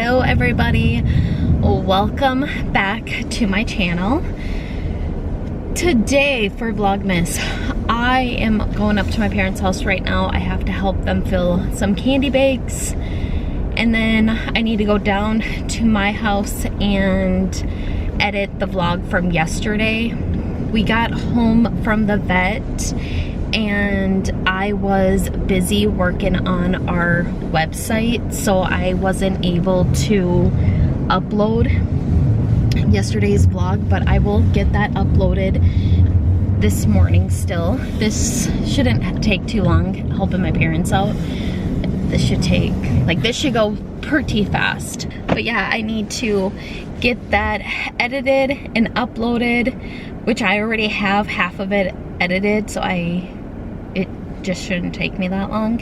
Hello everybody, welcome back to my channel. Today for Vlogmas, I am going up to my parents' house right now. I have to help them fill some candy bags, and then I need to go down to my house and edit the vlog from yesterday. We got home from the vet and I was busy working on our website, so I wasn't able to upload yesterday's vlog, but I will get that uploaded this morning still. This shouldn't take too long, helping my parents out. This should go pretty fast. But yeah, I need to get that edited and uploaded, which I already have half of it edited, so it just shouldn't take me that long.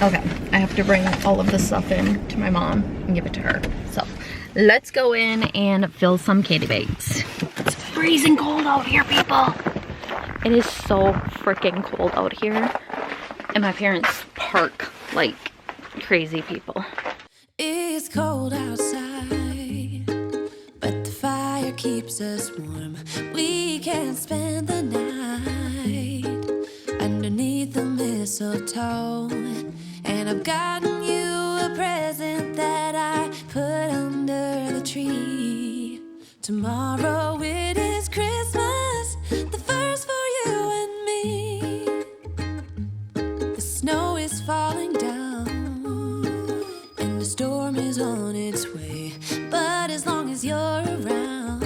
Okay, I have to bring all of this stuff in to my mom and give it to her. So let's go in and fill some candy bags. It's freezing cold out here, people. It is so freaking cold out here, and my parents park like crazy people. It's cold outside, but the fire keeps us warm. We can spend the night underneath the mistletoe, and I've gotten you a present that I put under the tree. Tomorrow it is Christmas, the first for you and me. The snow is falling down and the storm is on its way, but as long as you're around,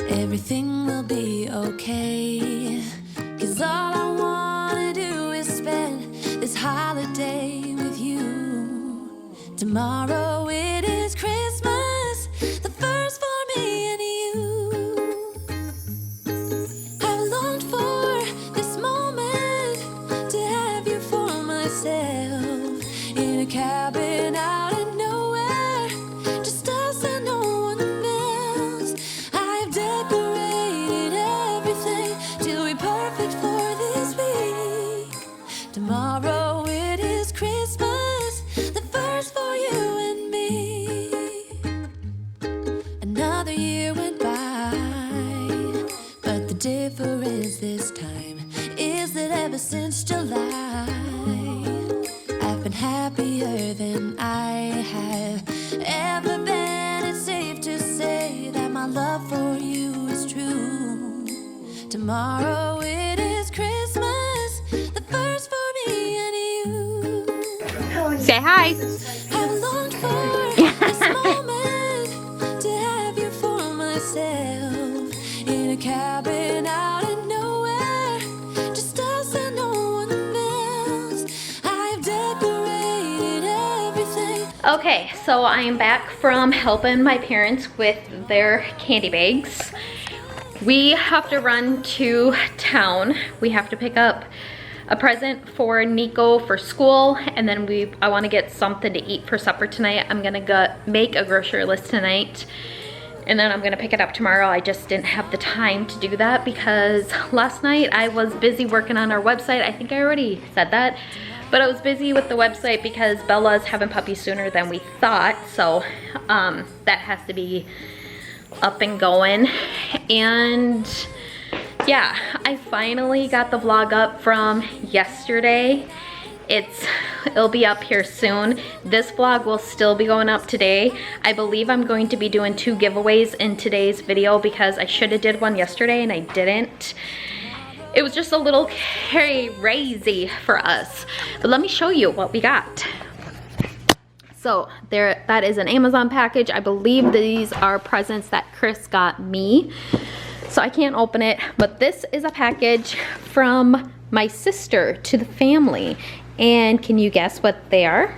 everything will be okay. 'Cause all I wanna do is spend this holiday with you. Tomorrow it is Christmas, the first for me and you. I've longed for this moment to have you for myself, in a cabin out in nowhere, just us and no one else. I've decorated everything to be perfect for this week. Tomorrow it is Christmas, the first for you and me. Another year went by, but the difference this time is that ever since July, I've been happier than I have ever been. It's safe to say that my love for you is true. Tomorrow it is Christmas, the first for me and you. Say hi. I've longed for this moment to have you for myself, in a cabin out in nowhere, just us and no one else. I've decorated everything. Okay, so I am back from helping my parents with their candy bags. We have to run to town. We have to pick up a present for Nico for school, and then I want to get something to eat for supper tonight. I'm gonna make a grocery list tonight, and then I'm gonna pick it up tomorrow. I just didn't have the time to do that because last night I was busy working on our website. I think I already said that, but I was busy with the website because Bella's having puppies sooner than we thought, so that has to be up and going. And yeah, I finally got the vlog up from yesterday. It'll be up here soon. This vlog will still be going up today. I believe I'm going to be doing 2 giveaways in today's video because I should have did one yesterday and I didn't. It was just a little crazy for us. But let me show you what we got. So that is an Amazon package. I believe these are presents that Chris got me. So I can't open it, but this is a package from my sister to the family. And can you guess what they are?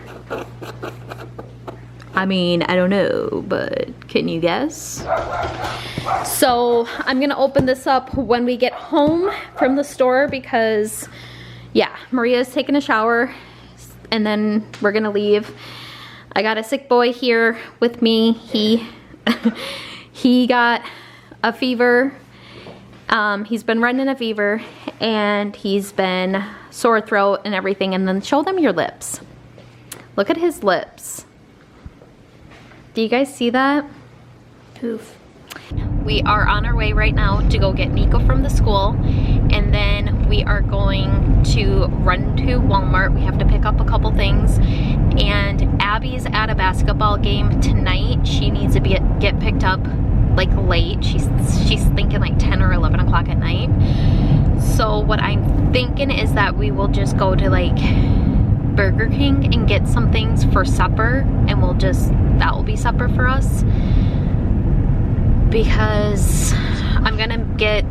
I mean, I don't know, but can you guess? So I'm gonna open this up when we get home from the store because, yeah, Maria's taking a shower and then we're gonna leave. I got a sick boy here with me. He got a fever. He's been running a fever and he's been sore throat and everything. And then show them your lips. Look at his lips. Do you guys see that? Poof. We are on our way right now to go get Nico from the school, and then we are going to run to Walmart. We have to pick up a couple things, and Abby's at a basketball game tonight. She needs to get picked up like late. She's thinking like 10 or 11 o'clock at night. So what I'm thinking is that we will just go to like Burger King and get some things for supper, and that will be supper for us, because I'm gonna get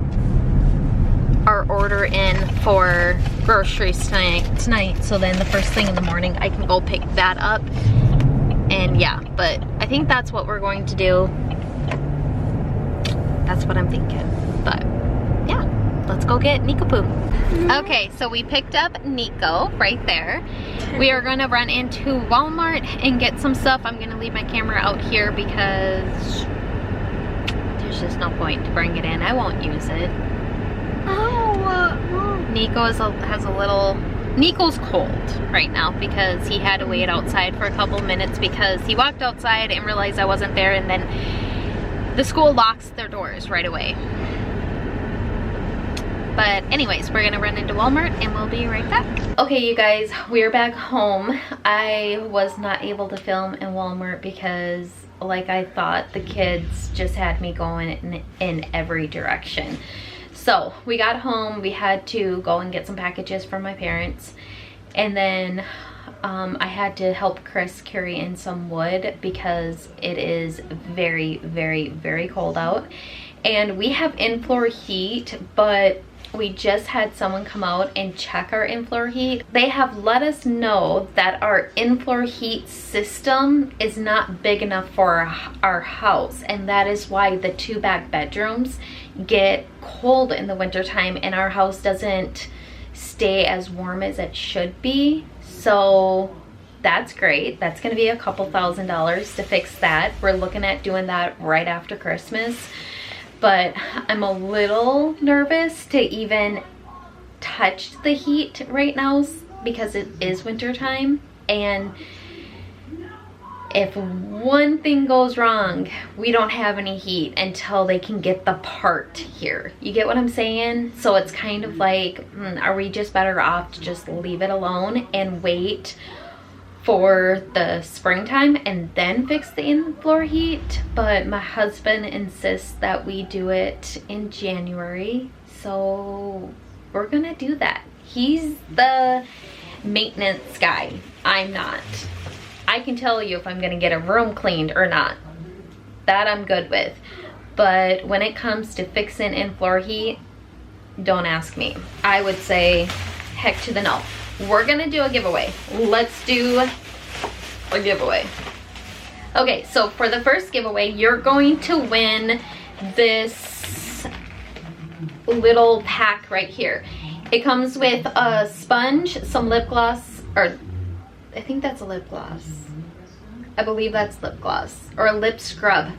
our order in for groceries tonight, so then the first thing in the morning I can go pick that up. And yeah, but I think that's what we're going to do. That's what I'm thinking. But yeah, let's go get Nico Poo. Okay, so we picked up Nico right there. We are gonna run into Walmart and get some stuff. I'm gonna leave my camera out here because there's just no point to bring it in. I won't use it. Nico has a little... Nico's cold right now because he had to wait outside for a couple minutes because he walked outside and realized I wasn't there, and then the school locks their doors right away. But anyways, we're gonna run into Walmart and we'll be right back. Okay, you guys, we're back home. I was not able to film in Walmart because, like I thought, the kids just had me going in every direction. So we got home, we had to go and get some packages from my parents, and then I had to help Chris carry in some wood because it is very, very, very cold out. And we have in-floor heat, but we just had someone come out and check our in-floor heat. They have let us know that our in-floor heat system is not big enough for our house, and that is why the 2 back bedrooms get cold in the wintertime and our house doesn't stay as warm as it should be. So that's great. That's gonna be a couple $1,000s to fix that. We're looking at doing that right after Christmas. But I'm a little nervous to even touch the heat right now because it is winter time, and if one thing goes wrong, we don't have any heat until they can get the part here. You get what I'm saying? So it's kind of like, are we just better off to just leave it alone and wait for the springtime and then fix the in-floor heat? But my husband insists that we do it in January, so we're gonna do that. He's the maintenance guy. I'm not. I can tell you if I'm gonna get a room cleaned or not. That I'm good with. But when it comes to fixing in-floor heat, don't ask me. I would say heck to the no. We're gonna do a giveaway. Let's do a giveaway. Okay, so for the first giveaway, you're going to win this little pack right here. It comes with a sponge, some lip gloss, or I think that's a lip gloss. I believe that's lip gloss, or a lip scrub.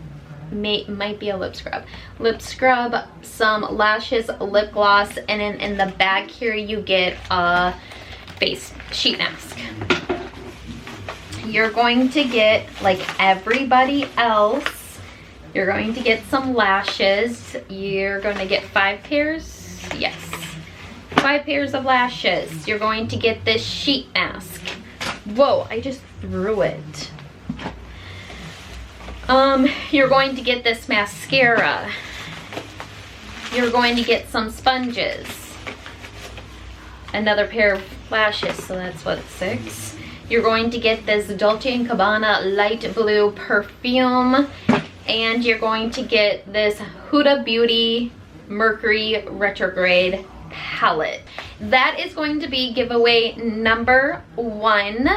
Might be a lip scrub. Lip scrub, some lashes, lip gloss, and then in the bag here you get a face sheet mask. You're going to get, like everybody else, you're going to get some lashes. You're going to get 5 pairs. Yes, 5 pairs of lashes. You're going to get this sheet mask. Whoa, I just threw it. You're going to get this mascara. You're going to get some sponges. Another pair of lashes, so that's what, 6. You're going to get this Dolce & Gabbana light blue perfume. And you're going to get this Huda Beauty Mercury Retrograde palette. That is going to be giveaway number 1.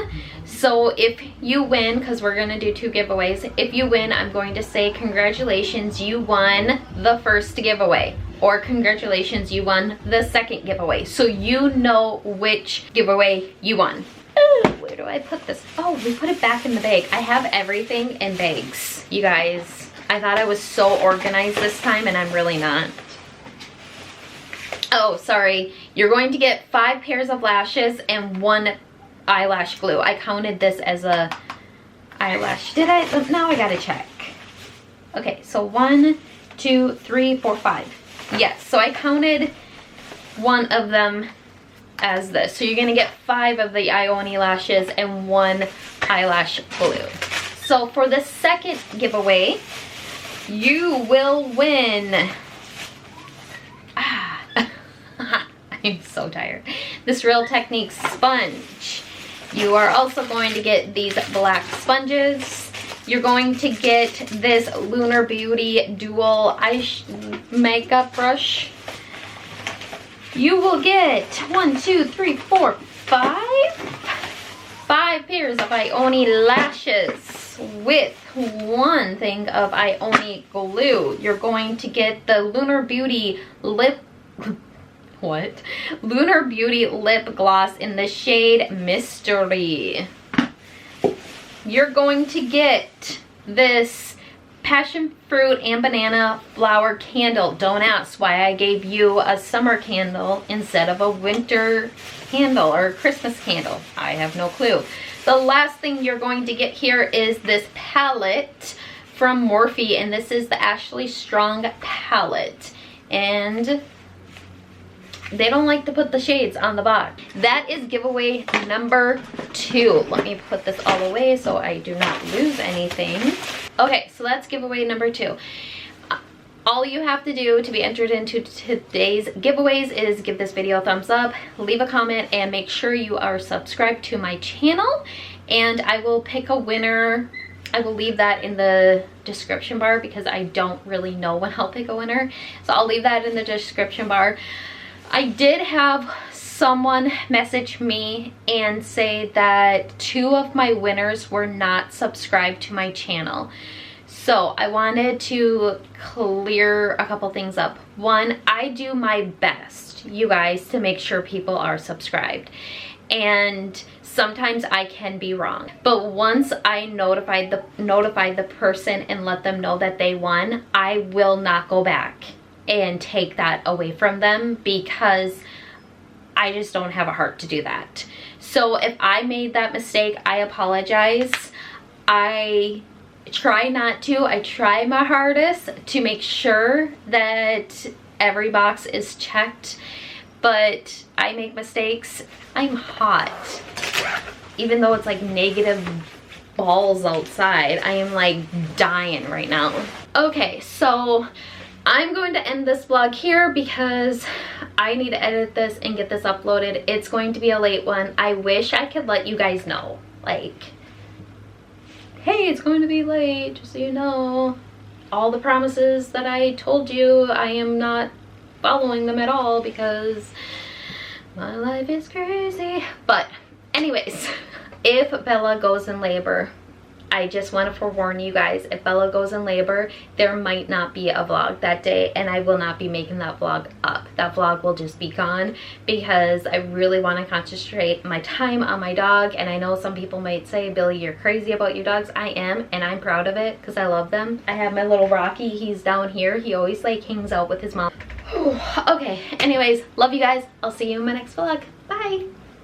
So if you win, because we're going to do 2 giveaways, if you win, I'm going to say congratulations, you won the first giveaway, or congratulations, you won the second giveaway, so you know which giveaway you won. Ooh, where do I put this? Oh, we put it back in the bag. I have everything in bags, you guys. I thought I was so organized this time, and I'm really not. Oh, sorry. You're going to get 5 pairs of lashes and 1 eyelash glue. I counted this as a eyelash. Did I? Now I gotta check. Okay, so 1, 2, 3, 4, 5. Yes, so I counted one of them as this. So you're gonna get 5 of the Ioni lashes and 1 eyelash glue. So for the second giveaway, you will win. I'm so tired. This Real Techniques sponge. You are also going to get these black sponges. You're going to get this Lunar Beauty dual makeup brush. You will get 1, 2, 3, 4, 5 pairs of Ioni lashes with 1 thing of Ioni glue. You're going to get the Lunar Beauty Lunar Beauty lip gloss in the shade Mystery. You're going to get this passion fruit and banana flower candle. Don't ask why I gave you a summer candle instead of a winter candle or a Christmas candle. I have no clue. The last thing you're going to get here is this palette from Morphe, and this is the Ashley Strong palette. And they don't like to put the shades on the box. That is giveaway number 2. Let me put this all away so I do not lose anything. Okay, so that's giveaway number 2. All you have to do to be entered into today's giveaways is give this video a thumbs up, leave a comment, and make sure you are subscribed to my channel. And I will pick a winner. I will leave that in the description bar because I don't really know when I'll pick a winner. So I'll leave that in the description bar. I did have someone message me and say that 2 of my winners were not subscribed to my channel. So I wanted to clear a couple things up. 1, I do my best, you guys, to make sure people are subscribed. And sometimes I can be wrong. But once I notify the person and let them know that they won, I will not go back and take that away from them because I just don't have a heart to do that. So if I made that mistake, I apologize. I try not to. I try my hardest to make sure that every box is checked, but I make mistakes. I'm hot. Even though it's like negative balls outside, I am like dying right now. Okay, so I'm going to end this vlog here because I need to edit this and get this uploaded. It's going to be a late one. I wish I could let you guys know, like, hey, it's going to be late, just so you know. All the promises that I told you, I am not following them at all because my life is crazy. But anyways, if Bella goes in labor, I just want to forewarn you guys, if Bella goes in labor, there might not be a vlog that day, and I will not be making that vlog up. That vlog will just be gone because I really want to concentrate my time on my dog. And I know some people might say, Billy, you're crazy about your dogs. I am, and I'm proud of it because I love them. I have my little Rocky. He's down here. He always like hangs out with his mom. Okay, anyways, love you guys. I'll see you in my next vlog. Bye.